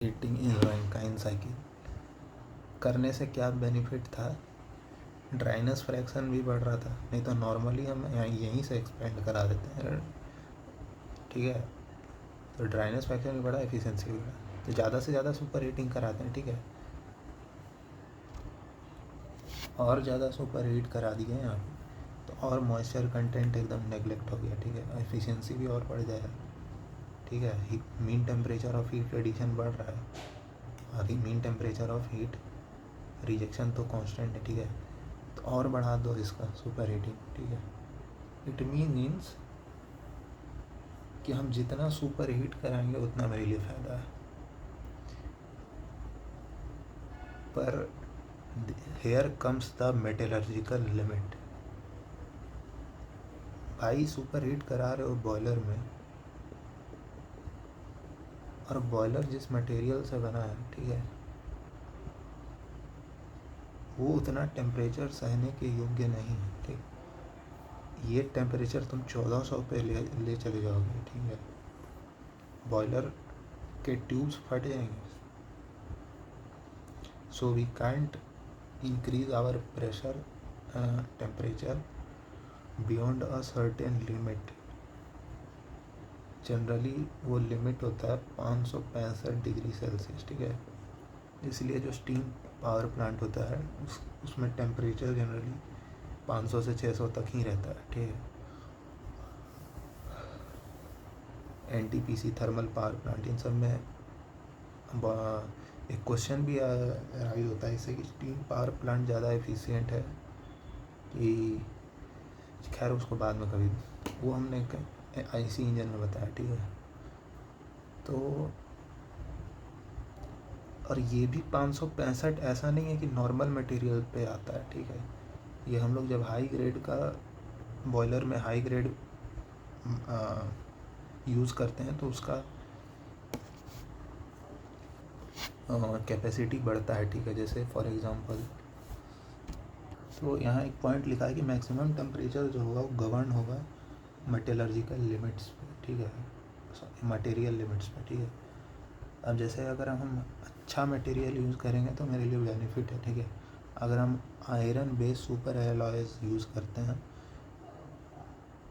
Heating in Rankine cycle करने से क्या बेनिफिट था? ड्राइनेस फ्रैक्शन भी बढ़ रहा था, नहीं तो नॉर्मली हम यहीं से एक्सपेंड करा देते हैं, ठीक है। तो ड्राइनेस फ्रैक्शन भी बढ़ा, एफिशिएंसी भी बढ़ा, तो ज़्यादा से ज़्यादा सुपर हीटिंग कराते हैं, ठीक है। और ज़्यादा सुपर हीट करा दिए यहाँ पे, तो और मॉइस्चर कंटेंट एकदम नेगलेक्ट हो गया, ठीक है। एफिशिएंसी भी और बढ़ जाएगा, ठीक है। Mean temperature of heat addition बढ़ रहा है और mean temperature of heat rejection तो कांस्टेंट है, ठीक है। तो और बढ़ा दो इसका सुपर हीटिंग, ठीक है। इट मीन्स कि हम जितना सुपर हीट कराएंगे उतना मेरे लिए फ़ायदा है, पर here comes the metallurgical limit. भाई सुपर हीट करा रहे हो बॉयलर में, और बॉयलर जिस मटेरियल से बना है, ठीक है, वो उतना टेम्परेचर सहने के योग्य नहीं है, ठीक। ये टेम्परेचर तुम 1400 पे ले चले जाओगे, ठीक है, बॉयलर के ट्यूब्स फट जाएंगे। So we can't increase our pressure temperature beyond a certain limit. Generally वो लिमिट होता है 565 डिग्री सेल्सियस, ठीक है। इसलिए जो स्टीम पावर प्लांट होता है उसमें टेम्परेचर जनरली 500 से 600 तक ही रहता है, ठीक है। एनटीपीसी, थर्मल पावर प्लांट, इन सब में एक क्वेश्चन भी राइज होता है इससे कि स्टीम पावर प्लांट ज़्यादा एफिशिएंट है कि, खैर उसको बाद में कभी, वो हमने आईसी इंजन में बताया, ठीक है। तो और ये भी 565 ऐसा नहीं है कि नॉर्मल मटेरियल पे आता है, ठीक है। ये हम लोग जब हाई ग्रेड का बॉयलर में हाई ग्रेड यूज़ करते हैं तो उसका कैपेसिटी बढ़ता है, ठीक है। जैसे फॉर एग्ज़ाम्पल, तो यहाँ एक पॉइंट लिखा है कि मैक्सिमम टेम्परेचर जो होगा वो गवर्न होगा मेटलर्जिकल लिमिट्स पे, ठीक है, मटेरियल लिमिट्स पे, ठीक है। अब जैसे अगर हम अच्छा मटेरियल यूज़ करेंगे तो मेरे लिए बेनिफिट है, ठीक है। अगर हम iron based super alloys use करते हैं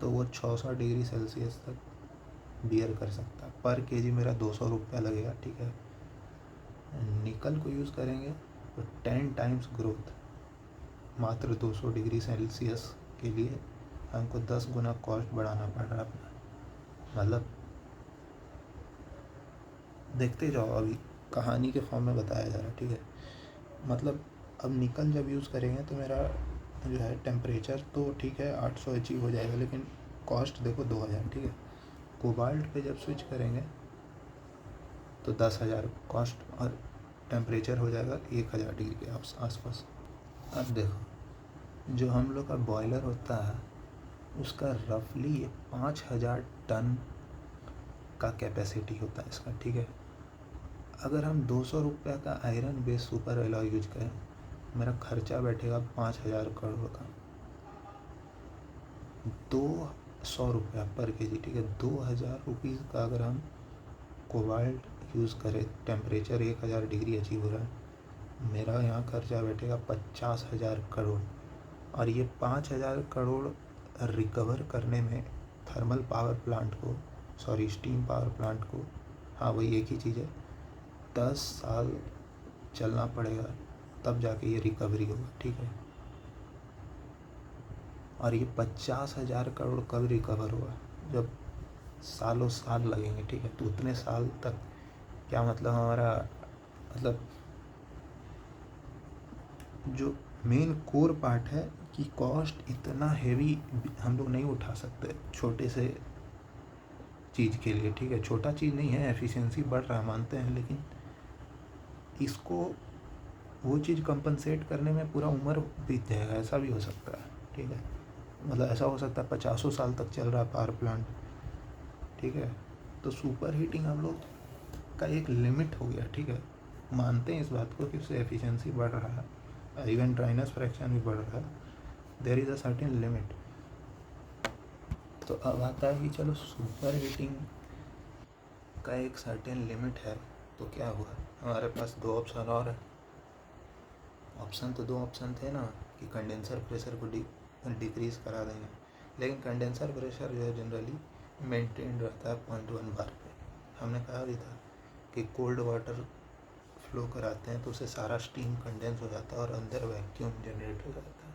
तो वो 600 डिग्री सेल्सियस तक बियर कर सकता है, पर केजी मेरा 200 रुपया लगेगा, ठीक है। निकल को यूज़ करेंगे तो 10 टाइम्स ग्रोथ, मात्र 200 डिग्री सेल्सियस के लिए हमको 10 गुना कॉस्ट बढ़ाना पड़ रहा है अपना। मतलब देखते जाओ, अभी कहानी के फॉर्म में बताया जा रहा है, ठीक है। मतलब अब निकल जब यूज़ करेंगे तो मेरा जो है टेम्परेचर तो ठीक है 800 अचीव हो जाएगा, लेकिन कॉस्ट देखो 2000, ठीक है। कोबाल्ट पे जब स्विच करेंगे तो 10,000 कॉस्ट और टेम्परेचर हो जाएगा 1000 डिग्री के आसपास। अब देखो, जो हम लोग का बॉयलर होता है उसका रफली 5000 टन का कैपेसिटी होता है इसका, ठीक है। अगर हम 200 रुपये का iron base super alloy use करें, मेरा खर्चा बैठेगा 5000 करोड़ का, 200 रुपया पर केजी, ठीक है। 2000 रुपीज़ का अगर हम कोबाल्ट यूज़ करें, टेम्परेचर 1000 डिग्री अचीव हो रहा है, मेरा यहाँ खर्चा बैठेगा 50,000 करोड़। और ये 5,000 करोड़ रिकवर करने में थर्मल पावर प्लांट को, सॉरी स्टीम पावर प्लांट को, हाँ वही एक ही चीज़ है, 10 साल चलना पड़ेगा, तब जाके ये रिकवरी होगा, ठीक है। और ये 50,000 करोड़ कब रिकवर होगा? जब सालों साल लगेंगे, ठीक है। तो उतने साल तक क्या मतलब हमारा, मतलब जो मेन कोर पार्ट है कि कॉस्ट इतना हैवी हम लोग नहीं उठा सकते छोटे से चीज़ के लिए, ठीक है। छोटा चीज़ नहीं है, एफिशिएंसी बढ़ रहा है मानते हैं, लेकिन इसको वो चीज़ कंपनसेट करने में पूरा उम्र बीत जाएगा, ऐसा भी हो सकता है, ठीक है। मतलब ऐसा हो सकता है 50 साल तक चल रहा है पावर प्लांट, ठीक है। तो सुपर हीटिंग हम लोग का एक लिमिट हो गया, ठीक है। मानते हैं इस बात को कि उससे एफिशिएंसी बढ़ रहा है, इवन ड्राइनेस फ्रैक्शन भी बढ़ रहा है, there is a certain limit. तो अब आता है कि चलो सुपर हीटिंग का एक सर्टेन लिमिट है, तो क्या हुआ, हमारे पास दो ऑप्शन और है। ऑप्शन तो दो ऑप्शन थे ना कि कंडेंसर प्रेशर को डिक्रीज़ करा देंगे, लेकिन कंडेंसर प्रेशर जो है जनरली मेंटेन रहता है 0.1 बार पे। हमने कहा भी था कि कोल्ड वाटर फ्लो कराते हैं तो उससे सारा स्टीम कंडेंस हो जाता है और अंदर वैक्यूम जनरेट हो जाता है।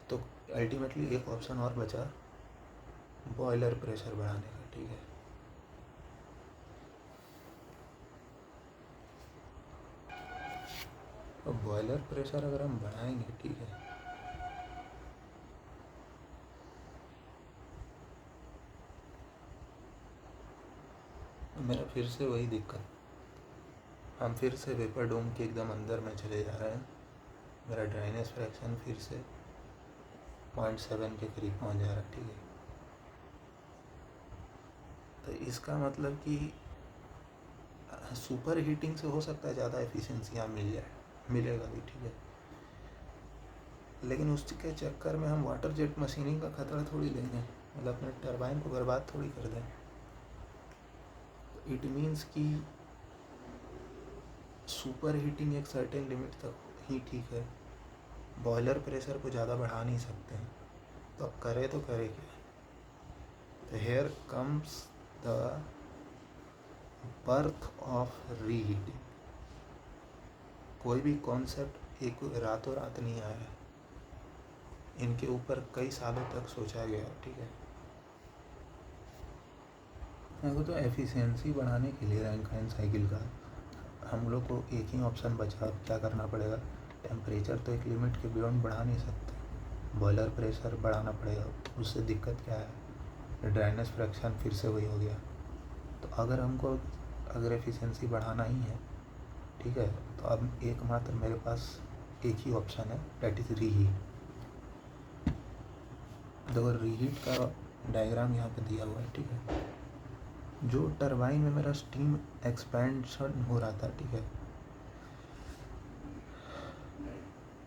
तो अल्टीमेटली एक ऑप्शन और बचा बॉयलर प्रेशर बढ़ाने का, ठीक है। तो बॉयलर प्रेशर अगर हम बढ़ाएंगे, ठीक है, मेरा फिर से वही दिक्कत, हम फिर से वेपर डोम के एकदम अंदर में चले जा रहे हैं। मेरा ड्राइनेस फ्रैक्शन फिर से 0.7 के करीब पहुंच जा रहा है, ठीक है। तो इसका मतलब कि सुपर हीटिंग से हो सकता है ज़्यादा एफिशिएंसी यहाँ मिलेगा भी, ठीक है, लेकिन उसके चक्कर में हम वाटर जेट मशीनिंग का खतरा थोड़ी लेंगे, मतलब अपने टरबाइन को बर्बाद थोड़ी कर दें। इट मीन्स कि सुपर हीटिंग एक सर्टेन लिमिट तक ही ठीक है, बॉयलर प्रेशर को ज़्यादा बढ़ा नहीं सकते हैं। तो अब करे तो करे क्या। तो here comes the birth of reheating. कोई भी कॉन्सेप्ट एक रातों रात नहीं आया है, इनके ऊपर कई सालों तक सोचा गया, ठीक है। मेरे को तो एफिशिएंसी बढ़ाने के लिए रैंकाइन साइकिल का हम लोग को एक ही ऑप्शन बचा, अब क्या करना पड़ेगा। टेम्परेचर तो एक लिमिट के बियॉन्ड बढ़ा नहीं सकते, बॉयलर प्रेशर बढ़ाना पड़ेगा। उससे दिक्कत क्या है, ड्राइनेस फ्रैक्शन फिर से वही हो गया। तो अगर एफिशिएंसी बढ़ाना ही है, ठीक है, तो अब एकमात्र मेरे पास एक ही ऑप्शन है, डेट इज़ रीहीट। देखो रीहीट का डायग्राम यहाँ पे दिया हुआ है, ठीक है। जो टरबाइन में मेरा स्टीम एक्सपेंशन हो रहा था, ठीक है,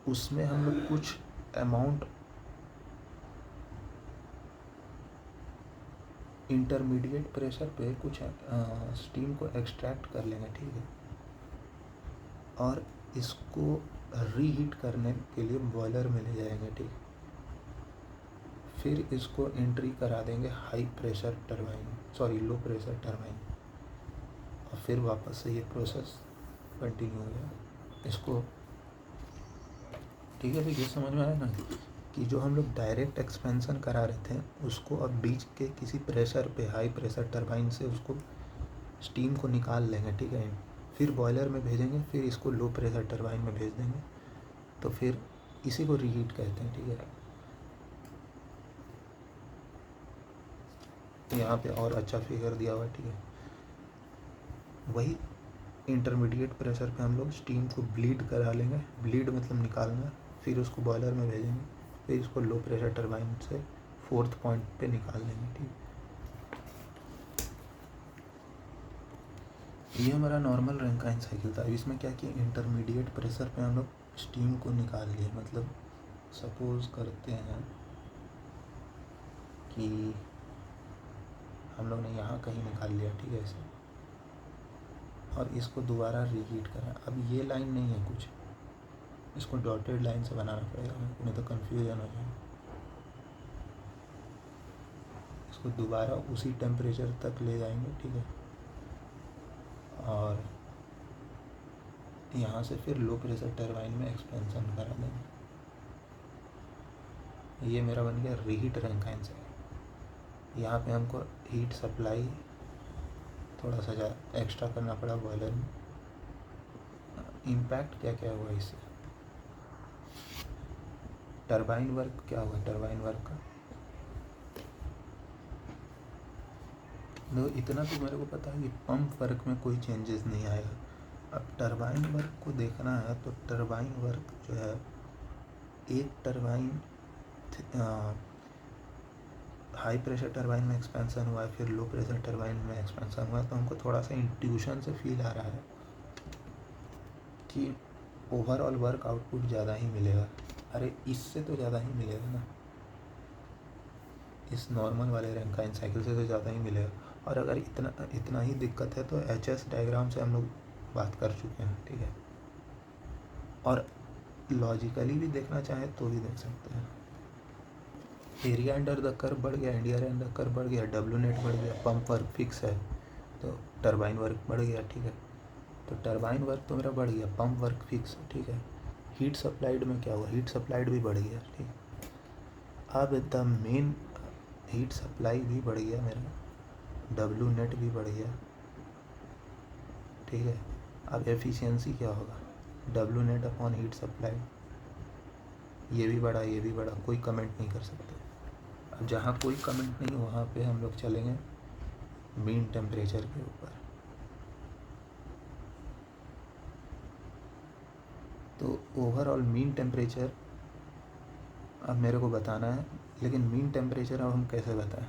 उसमें हम लोग कुछ अमाउंट इंटरमीडिएट प्रेशर पे कुछ स्टीम को एक्सट्रैक्ट कर लेंगे, ठीक है, और इसको रीहीट करने के लिए बॉयलर में ले जाएंगे, ठीक। फिर इसको एंट्री करा देंगे लो प्रेशर टरबाइन, और फिर वापस से ये प्रोसेस कंटिन्यू हो गया इसको, ठीक है। तो ये समझ में आया ना कि जो हम लोग डायरेक्ट एक्सपेंशन करा रहे थे उसको अब बीच के किसी प्रेशर पे, हाई प्रेशर टरबाइन से उसको स्टीम को निकाल लेंगे, ठीक है, फिर बॉयलर में भेजेंगे, फिर इसको लो प्रेशर टरबाइन में भेज देंगे, तो फिर इसी को रीहीट कहते हैं, ठीक है। यहाँ पे और अच्छा फिगर दिया हुआ है, ठीक है। वही इंटरमीडिएट प्रेशर पे हम लोग स्टीम को ब्लीड करा लेंगे, ब्लीड मतलब निकालना, फिर उसको बॉयलर में भेजेंगे, फिर इसको लो प्रेशर टरबाइन से 4th पॉइंट पे निकाल लेंगे, ठीक। ये हमारा नॉर्मल रैंकाइन साइकिल था। इसमें क्या किया, इंटरमीडिएट प्रेशर पे हम लोग स्टीम को निकाल लिए, मतलब सपोज करते हैं कि हम लोग ने यहाँ कहीं निकाल लिया, ठीक है, ऐसे, और इसको दोबारा रीहीट करा। अब ये लाइन नहीं है कुछ, इसको डॉटेड लाइन से बनाना पड़ेगा, नहीं तो कन्फ्यूजन हो जाएगा। इसको दोबारा उसी टेम्परेचर तक ले जाएंगे, ठीक है, और यहाँ से फिर लो प्रेशर टरबाइन में एक्सपेंशन करा देंगे। ये मेरा बन गया रीहीट रैंकाइन साइकिल। यहाँ पे हमको हीट सप्लाई थोड़ा सा ज़्यादा एक्स्ट्रा करना पड़ा बॉयलर में। इम्पैक्ट क्या क्या हुआ इससे, टरबाइन वर्क क्या हुआ, टरबाइन वर्क का तो इतना तो मेरे को पता है कि पंप वर्क में कोई चेंजेस नहीं आएगा। अब टरबाइन वर्क को देखना है तो टरबाइन वर्क जो है, एक टरबाइन हाई प्रेशर टरबाइन में एक्सपेंशन हुआ है, फिर लो प्रेशर टरबाइन में एक्सपेंशन हुआ है, तो हमको थोड़ा सा इंट्यूशन से फील आ रहा है कि ओवरऑल वर्क आउटपुट ज़्यादा ही मिलेगा। अरे इससे तो ज़्यादा ही मिलेगा ना, इस नॉर्मल वाले रैंकाइन साइकिल से तो ज़्यादा ही मिलेगा। और अगर इतना इतना ही दिक्कत है तो HS डायग्राम से हम लोग बात कर चुके हैं, ठीक है। और लॉजिकली भी देखना चाहें तो भी देख सकते हैं। एरिया अंडर द कर्व बढ़ गया, एरिया अंडर कर्व बढ़ गया, डब्ल्यू नेट बढ़ गया, पंप वर्क फिक्स है तो टरबाइन वर्क बढ़ गया, ठीक है। तो टरबाइन वर्क तो मेरा बढ़ गया, पंप वर्क फिक्स, ठीक है। हीट सप्लाइड में क्या हुआ, हीट सप्लाइड भी बढ़ गया, ठीक है। अब द मेन हीट सप्लाई भी बढ़ गया मेरा, डब्ल्यू नेट भी बढ़ गया, ठीक है। अब एफिशिएंसी क्या होगा, W net upon heat supply, ये भी बढ़ा, ये भी बढ़ा, कोई कमेंट नहीं कर सकते। अब जहाँ कोई कमेंट नहीं वहाँ पे हम लोग चलेंगे मीन टेम्परेचर के ऊपर। तो ओवरऑल मीन टेम्परेचर अब मेरे को बताना है, लेकिन मीन टेम्परेचर अब हम कैसे बताएं।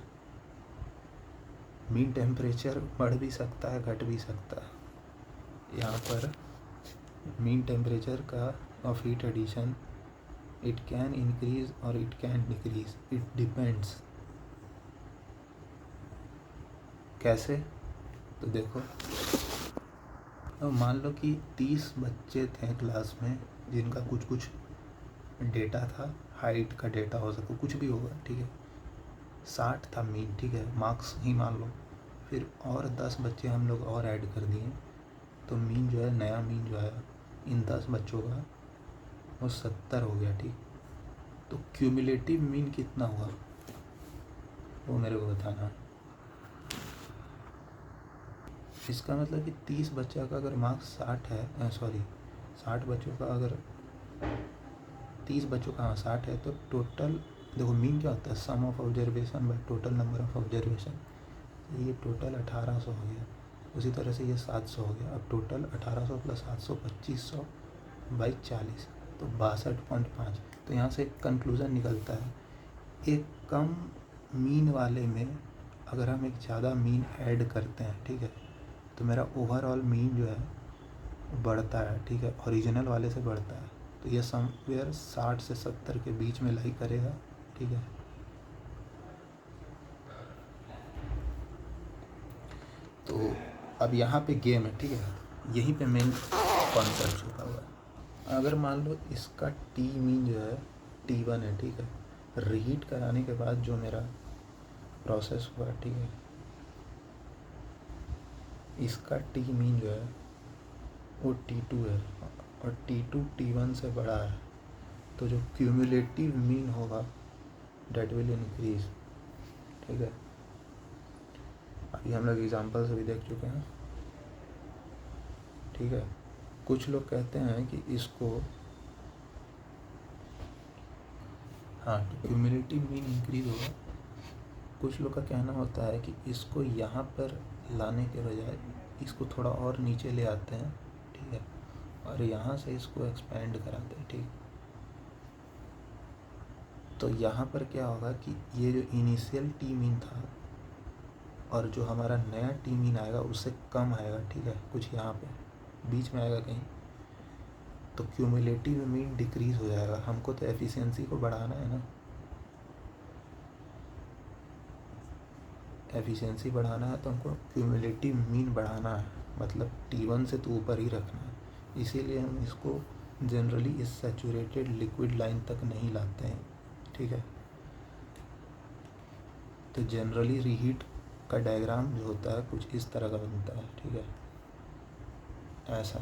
मीन टेम्परेचर बढ़ भी सकता है, घट भी सकता है। यहाँ पर मीन टेम्परेचर का of heat addition, it can increase और it can decrease, it depends. कैसे, तो देखो, अब मान लो कि 30 बच्चे थे क्लास में जिनका कुछ कुछ डेटा था, हाइट का डेटा हो सकता, कुछ भी होगा, ठीक है। 60 था मीन, ठीक है, मार्क्स ही मान लो। फिर और 10 बच्चे हम लोग और ऐड कर दिए तो मीन जो है, नया मीन जो है इन 10 बच्चों का वो 70 हो गया, ठीक। तो क्यूमुलेटिव मीन कितना हुआ वो मेरे को बताना है। इसका मतलब कि 30 बच्चा का अगर मार्क्स 60 है, सॉरी 60 बच्चों का, अगर 30 बच्चों का 60 है तो टोटल, देखो मीन क्या होता है, sum of observation by total number of observation. ये टोटल 1800 हो गया, उसी तरह से ये 700 हो गया। अब टोटल 1800 प्लस 700 2500 बाई 40 तो 62.5। तो यहाँ से एक कंक्लूज़न निकलता है, एक कम मीन वाले में अगर हम एक ज़्यादा मीन ऐड करते हैं, ठीक है, तो मेरा ओवरऑल मीन जो है बढ़ता है, ठीक है, ओरिजिनल वाले से बढ़ता है। तो ये समवेयर 60 से 70 के बीच में लाई करेगा, ठीक है। तो अब यहाँ पे गेम है, ठीक है, यहीं पे मेन कॉन्सेप्ट छुपा हुआ है। अगर मान लो इसका टी मीन जो है T1 है, ठीक है, रीहीट कराने के बाद जो मेरा प्रोसेस हुआ, ठीक है, इसका टी मीन जो है वो T2 है और T2 T1 से बड़ा है, तो जो क्यूमुलेटिव मीन होगा डेट विल इंक्रीज, ठीक है। अभी हम लोग एग्जाम्पल्स भी देख चुके हैं, ठीक है। कुछ लोग कहते हैं कि इसको, हाँ, तो क्यूमुलेटिव मीन इंक्रीज होगा। कुछ लोग का कहना होता है कि इसको यहाँ पर लाने के बजाय इसको थोड़ा और नीचे ले आते हैं, ठीक है, और यहाँ से इसको एक्सपेंड कराते हैं, ठीक। तो यहाँ पर क्या होगा कि ये जो इनिशियल टी मीन था और जो हमारा नया टी मीन आएगा उससे कम आएगा, ठीक है, कुछ यहाँ पे बीच में आएगा कहीं। तो क्यूमुलेटिव मीन डिक्रीज हो जाएगा। हमको तो एफिशिएंसी को बढ़ाना है ना, एफिशिएंसी बढ़ाना है तो हमको क्यूमुलेटिव मीन बढ़ाना है, मतलब T1 से तो ऊपर ही रखना है। इसीलिए हम इसको जनरली इस सैचुरेटेड लिक्विड लाइन तक नहीं लाते हैं, ठीक है। तो जनरली रीहीट का डायग्राम जो होता है कुछ इस तरह का बनता है, ठीक है, ऐसा।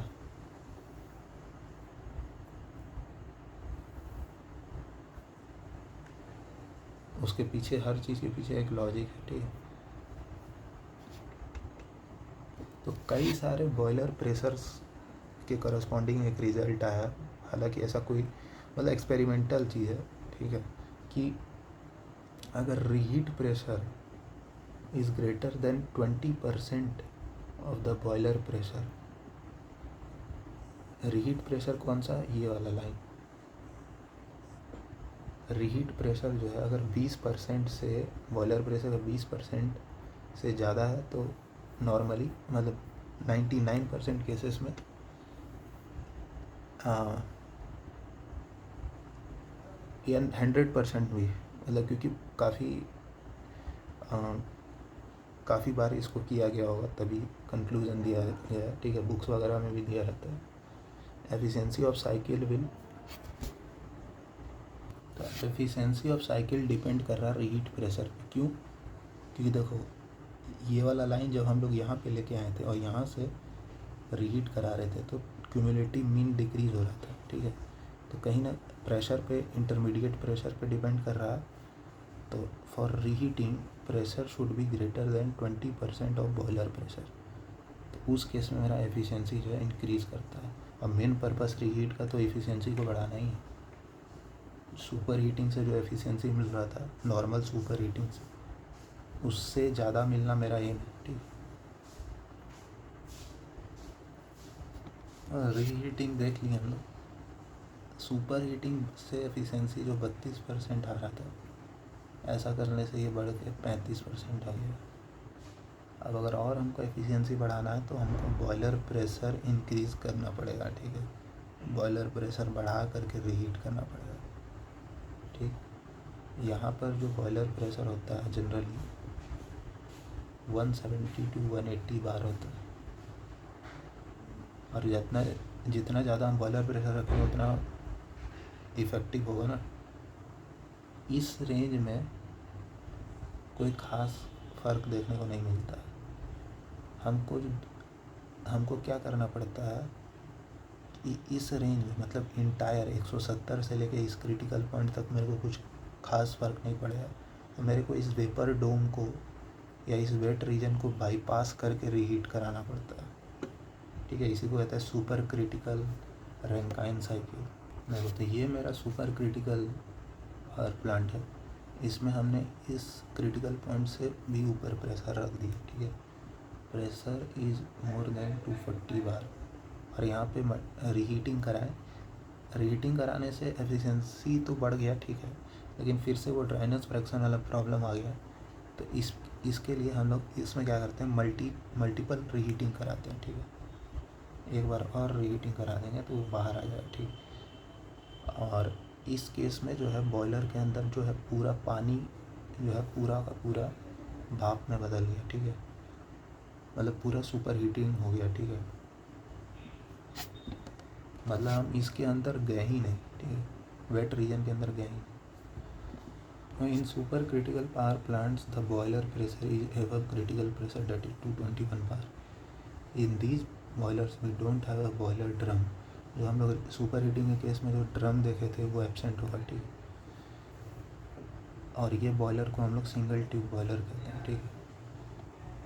उसके पीछे, हर चीज़ के पीछे एक लॉजिक है, ठीक है। तो कई सारे बॉयलर प्रेशर्स के करस्पॉन्डिंग एक रिज़ल्ट आया, हालांकि ऐसा कोई मतलब एक्सपेरिमेंटल चीज़ है, ठीक है, कि अगर reheat pressure is greater than 20% of the boiler pressure, reheat pressure कौन सा, ये वाला लाइन, रीहीट प्रेशर जो है अगर 20% से, बॉयलर प्रेशर अगर 20% से ज़्यादा है तो नॉर्मली, मतलब 99% केसेस में, या 100% भी, मतलब क्योंकि काफ़ी काफ़ी बार इसको किया गया होगा, तभी कंक्लूजन दिया गया है, ठीक है, बुक्स वगैरह में भी दिया रहता है। एफिशिएंसी ऑफ साइकिल विल, तो एफिशिएंसी ऑफ साइकिल डिपेंड कर रहा है रीहीट प्रेशर पे। क्यों? क्योंकि देखो ये वाला लाइन जब हम लोग यहाँ पे लेके आए थे और यहाँ से रीहीट करा रहे थे तो क्यूमुलेटिव मीन डिक्रीज हो रहा था, ठीक है। तो कहीं ना प्रेशर पे, इंटरमीडिएट प्रेशर पे डिपेंड कर रहा है। तो for reheating pressure should be greater than 20% of boiler pressure. तो उस केस में मेरा एफिशिएंसी जो है इंक्रीज़ करता है। और मेन पर्पस रीहीट का तो एफिशिएंसी को बढ़ाना ही है। सुपर हीटिंग से जो एफिशिएंसी मिल रहा था नॉर्मल सुपर हीटिंग से, उससे ज़्यादा मिलना मेरा एम है, ठीक है। रीहीटिंग देख लिए हम लोग। सुपर हीटिंग से एफिशिएंसी जो 32% आ रहा था, ऐसा करने से ये बढ़ के 35% आ गया। अब अगर और हमको एफिशिएंसी बढ़ाना है तो हमको बॉयलर प्रेशर इंक्रीज़ करना पड़ेगा, ठीक है। बॉयलर प्रेशर बढ़ा करके रीहीट करना पड़ेगा, ठीक। यहाँ पर जो बॉयलर प्रेशर होता है जनरली 170 to 180 बार होता है। और जितना ज़्यादा हम बॉयलर प्रेशर रखेंगे उतना इफ़ेक्टिव होगा ना। इस रेंज में कोई ख़ास फ़र्क देखने को नहीं मिलता है। हमको क्या करना पड़ता है कि इस रेंज में, मतलब इंटायर 170 से लेके इस क्रिटिकल पॉइंट तक मेरे को कुछ खास फ़र्क नहीं पड़ेगा। तो मेरे को इस वेपर डोम को या इस वेट रीजन को बाईपास करके रीहीट कराना पड़ता है, ठीक है। इसी को कहता है सुपर क्रिटिकल रैंकाइन साइकिल। देखो तो ये मेरा सुपर क्रिटिकल पावर प्लांट है। इसमें हमने इस क्रिटिकल पॉइंट से भी ऊपर प्रेशर रख दिया, ठीक है। प्रेशर इज़ मोर देन 240 बार। और यहाँ पे रीहीटिंग कराएं। रीहीटिंग कराने से एफिशिएंसी तो बढ़ गया, ठीक है, लेकिन फिर से वो ड्राइनेस फ्रैक्शन वाला प्रॉब्लम आ गया। तो इसके लिए हम लोग इसमें क्या करते हैं, मल्टीपल रीहीटिंग कराते हैं, ठीक है। एक बार और रीहीटिंग करा देंगे तो वो बाहर आ जाएगा, ठीक। और इस केस में जो है बॉयलर के अंदर जो है पूरा पानी जो है पूरा का पूरा भाप में बदल गया, ठीक है। मतलब पूरा सुपर हीटिंग हो गया, ठीक है। मतलब हम इसके अंदर गए ही नहीं, ठीक है, वेट रीजन के अंदर गए ही। In super critical power plants the boiler pressure is above critical pressure, that is 221 bar. In these boilers we don't have a boiler drum. जो हम लोग सुपर हीटिंग के केस में जो ड्रम देखे थे वो एब्सेंट होगा, ठीक है। और ये बॉयलर को हम लोग सिंगल ट्यूब बॉयलर कहते हैं, ठीक है।